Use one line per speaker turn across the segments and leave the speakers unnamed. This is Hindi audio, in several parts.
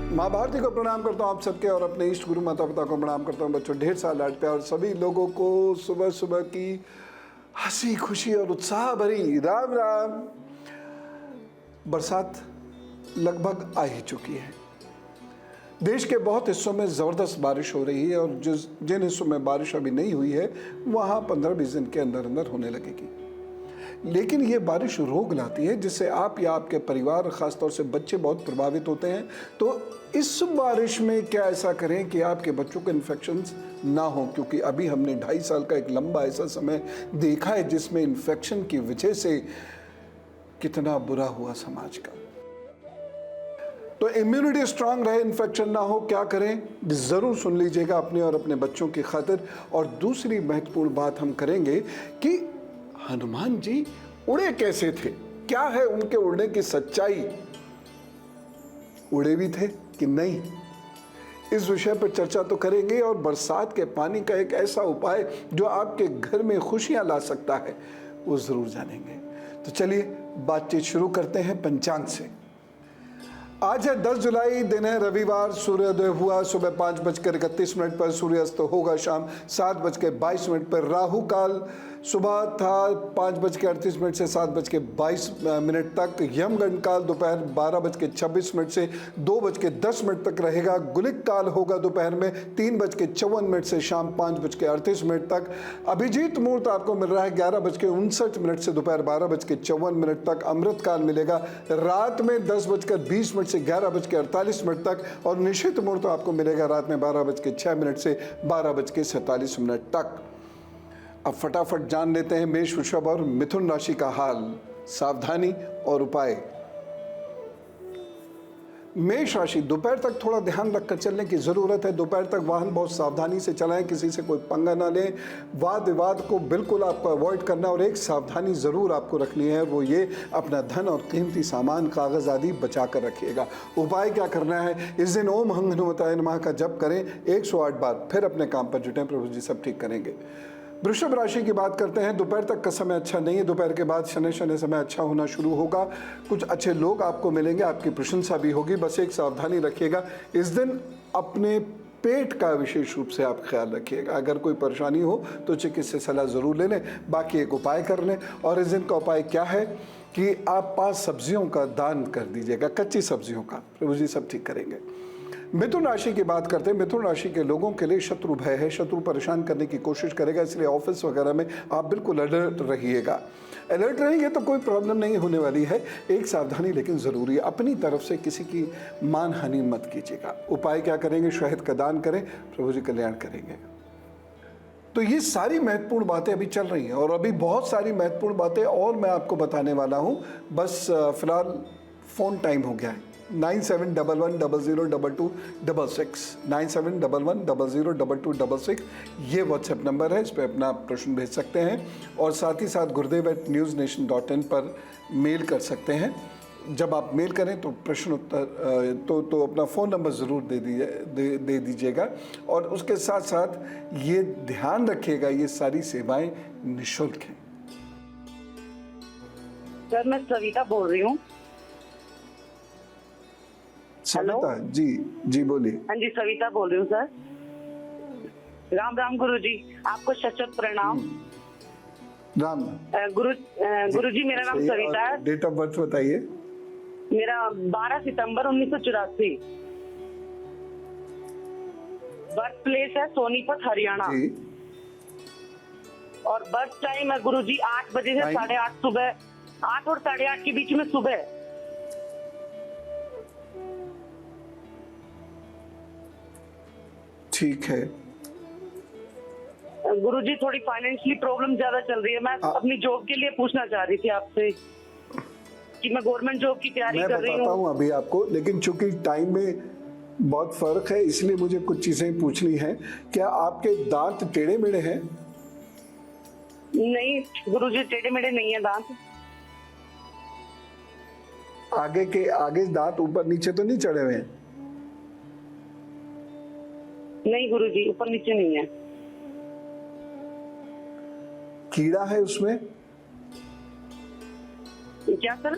माँ भारती को प्रणाम करता हूँ आप सबके, और अपने इष्ट गुरु माता पिता को प्रणाम करता हूँ। बच्चों, ढेर सारा लाड प्यार, और सभी लोगों को सुबह सुबह की हंसी खुशी और उत्साह भरी राम राम। बरसात लगभग आ ही चुकी है। देश के बहुत हिस्सों में ज़बरदस्त बारिश हो रही है, और जिन हिस्सों में बारिश अभी नहीं हुई है वहाँ 15-20 दिन के अंदर अंदर होने लगेगी। लेकिन ये बारिश रोग लाती है, जिससे आप या आपके परिवार, ख़ासतौर से बच्चे बहुत प्रभावित होते हैं। तो इस बारिश में क्या ऐसा करें कि आपके बच्चों को इन्फेक्शंस ना हो, क्योंकि अभी हमने 2.5 साल का एक लंबा ऐसा समय देखा है जिसमें इन्फेक्शन की वजह से कितना बुरा हुआ समाज का। तो इम्यूनिटी स्ट्रांग रहे, इन्फेक्शन ना हो, क्या करें ज़रूर सुन लीजिएगा अपने और अपने बच्चों की खातिर। और दूसरी महत्वपूर्ण बात हम करेंगे कि हनुमान जी उड़े कैसे थे, क्या है उनके उड़ने की सच्चाई, उड़े भी थे कि नहीं, इस विषय पर चर्चा तो करेंगे। और बरसात के पानी का एक ऐसा उपाय जो आपके घर में खुशियां ला सकता है, वो जरूर जानेंगे। तो चलिए बातचीत शुरू करते हैं पंचांग से। आज है 10 जुलाई, दिन है रविवार। सूर्योदय हुआ सुबह 5:31 पर, सूर्यास्त होगा शाम 7:22 पर। राहु काल सुबह था 5:38 से 7:22 तक। यमगंड काल दोपहर 12:26 से 2:10 तक रहेगा। गुलिक काल होगा दोपहर में 3:54 से शाम 5:38 तक। अभिजीत मुहूर्त आपको मिल रहा है 11:59 से दोपहर 12:54 तक। अमृत काल मिलेगा रात में 10:20 से 11:48 तक। और निश्चित मुहूर्त आपको मिलेगा रात में 12:06 से 12:47 तक। अब फटाफट जान लेते हैं मेष, वृषभ और मिथुन राशि का हाल, सावधानी और उपाय। मेष राशि, दोपहर तक थोड़ा ध्यान रखकर चलने की जरूरत है। दोपहर तक वाहन बहुत सावधानी से चलाएं, किसी से कोई पंगा ना लें। वाद विवाद को बिल्कुल आपको अवॉइड करना, और एक सावधानी जरूर आपको रखनी है, वो ये अपना धन और कीमती सामान, कागज आदि बचा कर रखिएगा। उपाय क्या करना है, इस दिन ओम हनुमताय नमः का जप करें 108 बार, फिर अपने काम पर जुटें, प्रभु जी सब ठीक करेंगे। वृषभ राशि की बात करते हैं। दोपहर तक का समय अच्छा नहीं है, दोपहर के बाद शनि समय अच्छा होना शुरू होगा। कुछ अच्छे लोग आपको मिलेंगे, आपकी प्रशंसा भी होगी। बस एक सावधानी रखिएगा, इस दिन अपने पेट का विशेष रूप से आप ख्याल रखिएगा। अगर कोई परेशानी हो तो चिकित्सक सलाह जरूर ले लें। बाकी एक उपाय कर लें, और इस दिन का उपाय क्या है कि आप 5 सब्जियों का दान कर दीजिएगा, कच्ची सब्जियों का, प्रभु जी सब ठीक करेंगे। मिथुन राशि की बात करते हैं। मिथुन राशि के लोगों के लिए शत्रु भय है, शत्रु परेशान करने की कोशिश करेगा, इसलिए ऑफिस वगैरह में आप बिल्कुल अलर्ट रहिएगा। अलर्ट रहेंगे तो कोई प्रॉब्लम नहीं होने वाली है, एक सावधानी लेकिन ज़रूरी है। अपनी तरफ से किसी की मान हानि मत कीजिएगा। उपाय क्या करेंगे, शहद का दान करें, प्रभु जी कल्याण करेंगे। तो ये सारी महत्वपूर्ण बातें अभी चल रही हैं, और अभी बहुत सारी महत्वपूर्ण बातें और मैं आपको बताने वाला हूँ। बस फिलहाल फ़ोन टाइम हो गया है। 9711002266 9711002266 ये व्हाट्सएप नंबर है, इस पर अपना प्रश्न भेज सकते हैं। और साथ ही साथ gurdev@newsnation.in पर मेल कर सकते हैं। जब आप मेल करें तो प्रश्न उत्तर तो अपना फ़ोन नंबर ज़रूर दे दीजिएगा। और उसके साथ साथ ये ध्यान रखिएगा, ये सारी सेवाएं निःशुल्क हैं।
सर, मैं सविता बोल रही हूँ।
सविता जी, जी बोलिए।
हाँ जी, सविता बोल रही हूँ सर। राम राम गुरु जी, आपको शत प्रणाम।
राम
गुरु जी, मेरा नाम सविता है।
डेट ऑफ बर्थ बताइए।
मेरा 12 सितंबर 1984। बर्थ प्लेस है सोनीपत, हरियाणा।
जी।
और बर्थ टाइम है गुरु जी 8 बजे से 8:30 सुबह, 8 और 8:30 के बीच में सुबह।
ठीक है
गुरुजी, थोड़ी फाइनेंशियली प्रॉब्लम ज्यादा चल रही है। मैं अपनी जॉब के लिए पूछना चाह रही थी आपसे कि मैं गवर्नमेंट जॉब की तैयारी कर रही हूँ।
मैं बताता हूँ अभी आपको, लेकिन चूंकि टाइम में बहुत फर्क है इसलिए मुझे कुछ चीजें पूछनी है। क्या आपके दांत टेढ़े मेढ़े हैं?
नहीं गुरुजी, टेढ़े मेढ़े नहीं है दांत।
आगे दांत ऊपर नीचे तो नहीं चढ़े हुए हैं?
नहीं गुरुजी, ऊपर नीचे नहीं है।
कीड़ा है उसमें?
क्या सर?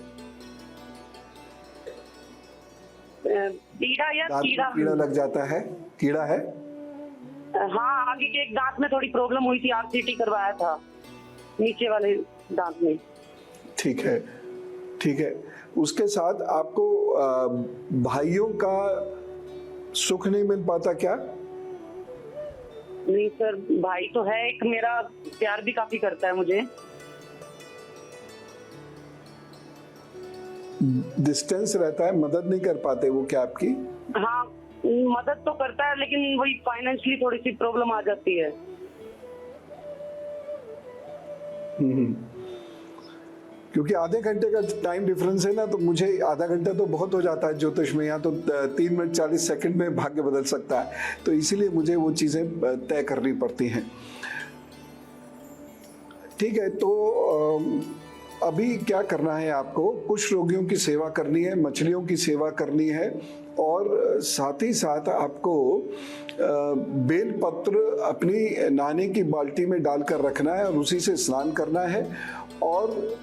पीड़ा या
दांत में
कीड़ा?
कीड़ा लग जाता है? कीड़ा है?
हाँ, आगे के एक दांत में थोड़ी प्रॉब्लम हुई थी, आरसीटी करवाया था नीचे वाले दांत में।
ठीक है, ठीक है। उसके साथ आपको भाइयों का सुख नहीं मिल पाता क्या?
नहीं सर, भाई तो है एक, मेरा प्यार भी काफी करता है मुझे।
डिस्टेंस रहता है, मदद नहीं कर पाते वो क्या आपकी?
हाँ, मदद तो करता है लेकिन वही फाइनेंशियली थोड़ी सी प्रॉब्लम आ जाती है।
क्योंकि आधे घंटे का टाइम डिफरेंस है ना, तो मुझे आधा घंटा तो बहुत हो जाता है ज्योतिष में। यहाँ तो 3 मिनट 40 सेकंड में भाग्य बदल सकता है, तो इसीलिए मुझे वो चीज़ें तय करनी पड़ती हैं। ठीक है, तो अभी क्या करना है आपको? कुछ रोगियों की सेवा करनी है, मछलियों की सेवा करनी है, और साथ ही साथ आपको बेलपत्र अपनी नानी की बाल्टी में डालकर रखना है और उसी से स्नान करना है। और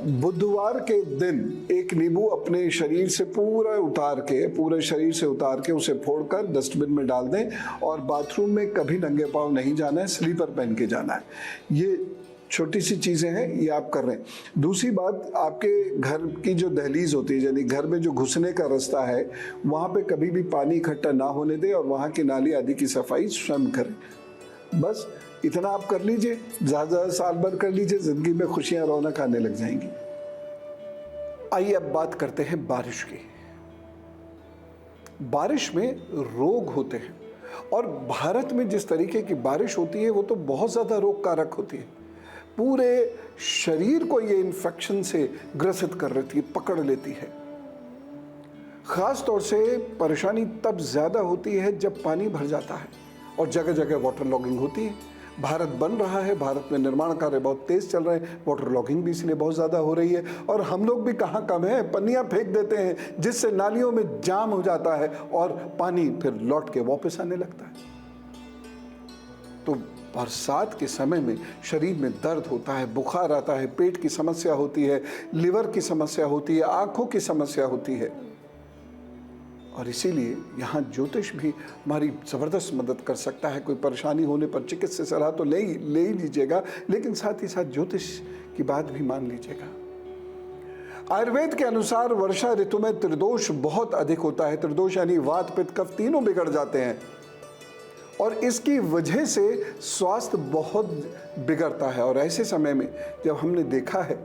बुधवार के दिन एक नींबू अपने शरीर से पूरे शरीर से उतार के उसे फोड़कर डस्टबिन में डाल दें, और बाथरूम में कभी नंगे पांव नहीं जाना है, स्लीपर पहन के जाना है। ये छोटी सी चीज़ें हैं, ये आप कर रहे हैं। दूसरी बात, आपके घर की जो दहलीज होती है, यानी घर में जो घुसने का रास्ता है, वहाँ पे कभी भी पानी इकट्ठा ना होने दें और वहाँ की नाली आदि की सफाई स्वयं करें। बस इतना आप कर लीजिए, ज़्यादा साल भर कर लीजिए, जिंदगी में खुशियाँ रौनक आने लग जाएंगी। आइए अब बात करते हैं बारिश की। बारिश में रोग होते हैं, और भारत में जिस तरीके की बारिश होती है वो तो बहुत ज़्यादा रोग कारक होती है। पूरे शरीर को ये इन्फेक्शन से ग्रसित कर लेती है, पकड़ लेती है। खास तौर से परेशानी तब ज़्यादा होती है जब पानी भर जाता है और जगह जगह वाटर लॉगिंग होती है। भारत बन रहा है, भारत में निर्माण कार्य बहुत तेज चल रहे हैं, वाटर लॉगिंग भी इसलिए बहुत ज़्यादा हो रही है। और हम लोग भी कहाँ कम हैं, पन्नियाँ फेंक देते हैं जिससे नालियों में जाम हो जाता है और पानी फिर लौट के वापस आने लगता है। तो बरसात के समय में शरीर में दर्द होता है, बुखार आता है, पेट की समस्या होती है, लिवर की समस्या होती है, आँखों की समस्या होती है। और इसीलिए यहाँ ज्योतिष भी हमारी ज़बरदस्त मदद कर सकता है। कोई परेशानी होने पर चिकित्सा सलाह तो ले ही लीजिएगा, लेकिन साथ ही साथ ज्योतिष की बात भी मान लीजिएगा। आयुर्वेद के अनुसार वर्षा ऋतु में त्रिदोष बहुत अधिक होता है। त्रिदोष यानी वात पित्त कफ तीनों बिगड़ जाते हैं, और इसकी वजह से स्वास्थ्य बहुत बिगड़ता है। और ऐसे समय में जब हमने देखा है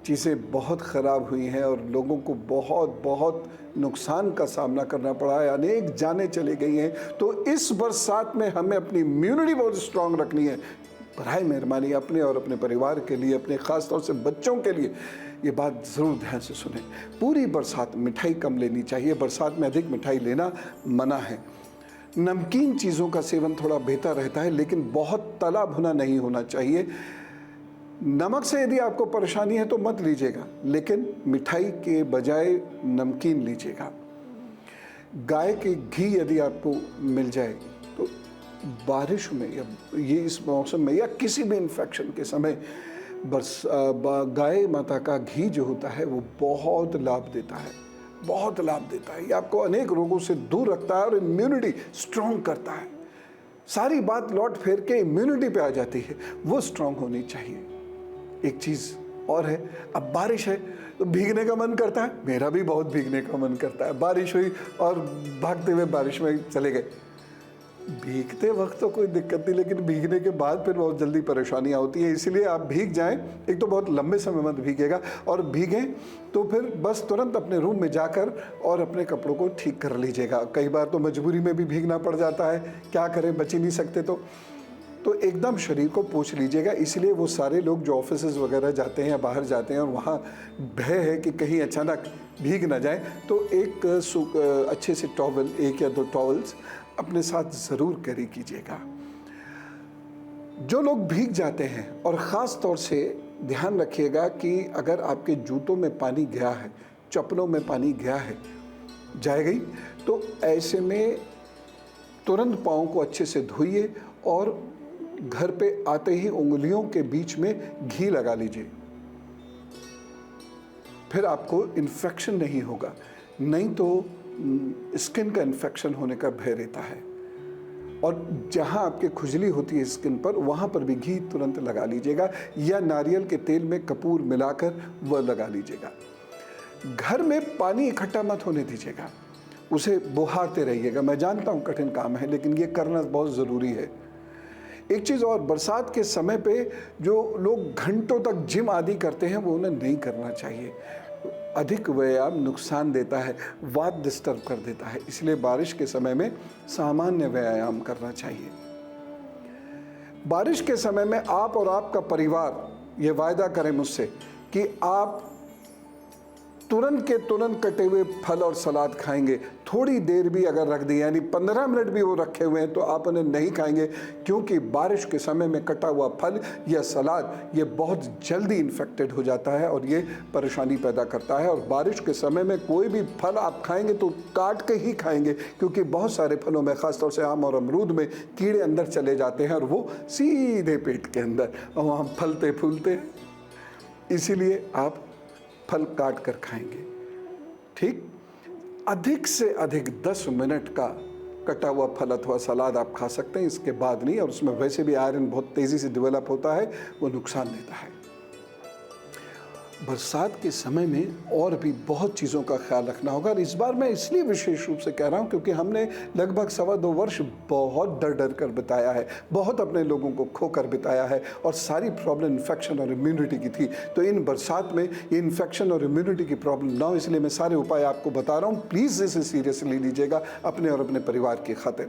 चीज़ें बहुत ख़राब हुई हैं और लोगों को बहुत नुकसान का सामना करना पड़ा है, अनेक जानें चली गई हैं, तो इस बरसात में हमें अपनी इम्यूनिटी बहुत स्ट्रांग रखनी है। बराए मेहरबानी अपने और अपने परिवार के लिए, अपने ख़ास तौर से बच्चों के लिए ये बात ज़रूर ध्यान से सुनें। पूरी बरसात मिठाई कम लेनी चाहिए, बरसात में अधिक मिठाई लेना मना है। नमकीन चीज़ों का सेवन थोड़ा बेहतर रहता है, लेकिन बहुत तला भुना नहीं होना चाहिए। नमक से यदि आपको परेशानी है तो मत लीजिएगा, लेकिन मिठाई के बजाय नमकीन लीजिएगा। गाय के घी यदि आपको मिल जाए तो बारिश में या ये इस मौसम में या किसी भी इन्फेक्शन के समय गाय माता का घी जो होता है वो बहुत लाभ देता है, बहुत लाभ देता है। ये आपको अनेक रोगों से दूर रखता है और इम्यूनिटी स्ट्रांग करता है। सारी बात लौट फेर के इम्यूनिटी पे आ जाती है, वो स्ट्रांग होनी चाहिए। एक चीज़ और है, अब बारिश है तो भीगने का मन करता है, मेरा भी बहुत भीगने का मन करता है। बारिश हुई और भागते हुए बारिश में चले गए। भीगते वक्त तो कोई दिक्कत नहीं, लेकिन भीगने के बाद फिर बहुत जल्दी परेशानियाँ होती है। इसलिए आप भीग जाएं, एक तो बहुत लंबे समय मत भीगेगा, और भीगें तो फिर बस तुरंत अपने रूम में जाकर और अपने कपड़ों को ठीक कर लीजिएगा। कई बार तो मजबूरी में भी भीगना पड़ जाता है, क्या करें, बच ही नहीं सकते, तो एकदम शरीर को पोंछ लीजिएगा। इसलिए वो सारे लोग जो ऑफिसेज वगैरह जाते हैं या बाहर जाते हैं और वहाँ भय है कि कहीं अचानक भीग ना जाए, तो एक अच्छे से टॉवल, 1 या 2 टॉवल्स अपने साथ ज़रूर कैरी कीजिएगा। जो लोग भीग जाते हैं, और ख़ास तौर से ध्यान रखिएगा कि अगर आपके जूतों में पानी गया है, चप्पलों में पानी गया है, जाएगा ही, तो ऐसे में तुरंत पाँव को अच्छे से धोइए और घर पे आते ही उंगलियों के बीच में घी लगा लीजिए, फिर आपको इन्फेक्शन नहीं होगा। नहीं तो स्किन का इन्फेक्शन होने का भय रहता है। और जहाँ आपके खुजली होती है स्किन पर, वहाँ पर भी घी तुरंत लगा लीजिएगा या नारियल के तेल में कपूर मिलाकर वह लगा लीजिएगा। घर में पानी इकट्ठा मत होने दीजिएगा, उसे बुहारते रहिएगा। मैं जानता हूँ कठिन काम है, लेकिन ये करना बहुत ज़रूरी है। एक चीज़ और, बरसात के समय पे जो लोग घंटों तक जिम आदि करते हैं वो उन्हें नहीं करना चाहिए। अधिक व्यायाम नुकसान देता है, वात डिस्टर्ब कर देता है, इसलिए बारिश के समय में सामान्य व्यायाम करना चाहिए। बारिश के समय में आप और आपका परिवार ये वायदा करें मुझसे कि आप तुरंत के तुरंत कटे हुए फल और सलाद खाएंगे। थोड़ी देर भी अगर रख दिए, यानी 15 मिनट भी वो रखे हुए हैं, तो आप उन्हें नहीं खाएंगे, क्योंकि बारिश के समय में कटा हुआ फल या सलाद ये बहुत जल्दी इन्फेक्टेड हो जाता है और ये परेशानी पैदा करता है। और बारिश के समय में कोई भी फल आप खाएंगे तो काट के ही खाएंगे, क्योंकि बहुत सारे फलों में, ख़ासतौर से आम और अमरूद में, कीड़े अंदर चले जाते हैं और वो सीधे पेट के अंदर और वहाँ फलते फूलते हैं। इसीलिए आप फल काट कर खाएंगे, ठीक। अधिक से अधिक 10 मिनट का कटा हुआ फल अथवा सलाद आप खा सकते हैं, इसके बाद नहीं। और उसमें वैसे भी आयरन बहुत तेज़ी से डेवलप होता है, वो नुकसान देता है। बरसात के समय में और भी बहुत चीज़ों का ख्याल रखना होगा। और इस बार मैं इसलिए विशेष रूप से कह रहा हूँ क्योंकि हमने लगभग 2.25 वर्ष बहुत डर डर कर बिताया है, बहुत अपने लोगों को खोकर बिताया है, और सारी प्रॉब्लम इन्फेक्शन और इम्यूनिटी की थी। तो इन बरसात में ये इन्फेक्शन और इम्यूनिटी की प्रॉब्लम ना हो, इसलिए मैं सारे उपाय आपको बता रहा हूँ। प्लीज़ इसे सीरियसली लीजिएगा अपने और अपने परिवार की खातिर।